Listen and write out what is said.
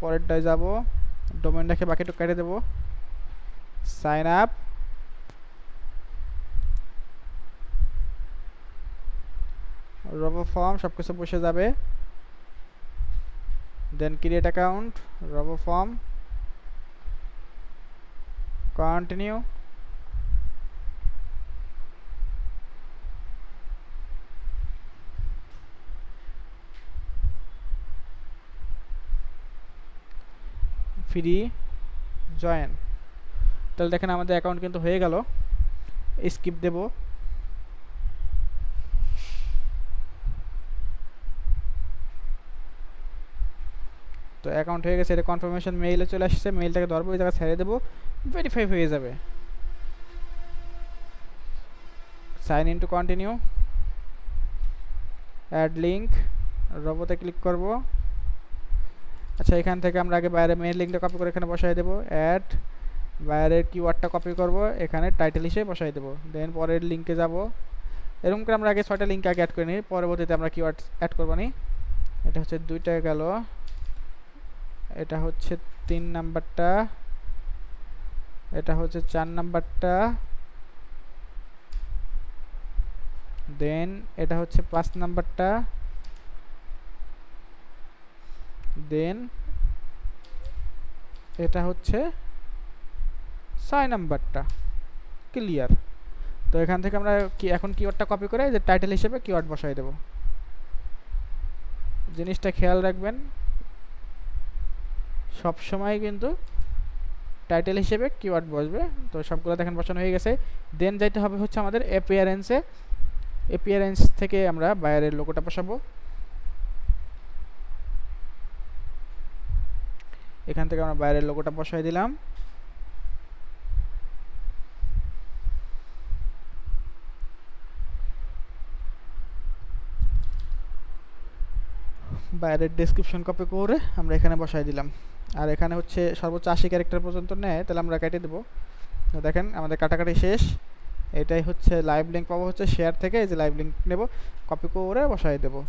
পরেরটায় যাব, ডোমেন রেখে বাকিটুকু কেটে দেব, সাইন আপ, রোবো ফর্ম সব কিছু বসে যাবে, then create account, RoboForm, continue, free, join. তাহলে দেখেন আমাদের অ্যাকাউন্ট কিন্তু হয়ে গেল। স্কিপ দেব, তো অ্যাকাউন্ট হয়ে গেছে, এটা কনফার্মেশন মেইলে চলে আসছে, মেইলটাকে ধরবো, ওই জায়গায় ছেড়ে দেবো, ভেরিফাই হয়ে যাবে। Sign in to continue, add link, রোবোতে ক্লিক করব। আচ্ছা, এখান থেকে আমরা আগে বাইরে মেইল লিঙ্কটা কপি করে এখানে বসাই দেবো, অ্যাড, বাইরের কিওয়ার্ডটা কপি করব, এখানে টাইটেল হিসেবে বসাই দেবো, দেন পরের লিঙ্কে যাব। এরকম করে আমরা আগে 6টা লিঙ্ক আগে অ্যাড করে নিই, পরবর্তীতে আমরা কিওয়ার্ড অ্যাড করবো নি। এটা হচ্ছে 2টা গেল, এটা হচ্ছে 3 নাম্বারটা, এটা হচ্ছে 4 নাম্বারটা, দেন এটা হচ্ছে 5 নাম্বারটা, দেন এটা হচ্ছে 6 নাম্বারটা। ক্লিয়ার। তো এখান থেকে আমরা এখন কিওয়ার্ডটা কপি করে যে টাইটেল হিসেবে কিওয়ার্ড বসাই দেব। জিনিসটা খেয়াল রাখবেন, সব সময় কিন্তু টাইটেল হিসেবে কিওয়ার্ড বসবে। তো সবগুলো দেখেন বসানো হয়ে গেছে। দেন যাইতে হবে হচ্ছে আমাদের অ্যাপিয়ারেন্সে, অ্যাপিয়ারেন্স থেকে আমরা বাইরের লোগোটা বসাবো। এখান থেকে আমরা বাইরের লোগোটা বসাই দিলাম। বাইরের ডেসক্রিপশন কপি করে আমরা এখানে বসাই দিলাম। আর এখানে হচ্ছে সর্বোচ্চ 80 ক্যারেক্টার পর্যন্ত নেয়, তাহলে আমরা কেটে দেবো। তো দেখেন আমাদের কাটাকাটি শেষ। এটাই হচ্ছে লাইভ লিঙ্ক পাবো হচ্ছে শেয়ার থেকে, এই যে লাইভ লিঙ্ক নেব, কপি করে বসাই দেবো।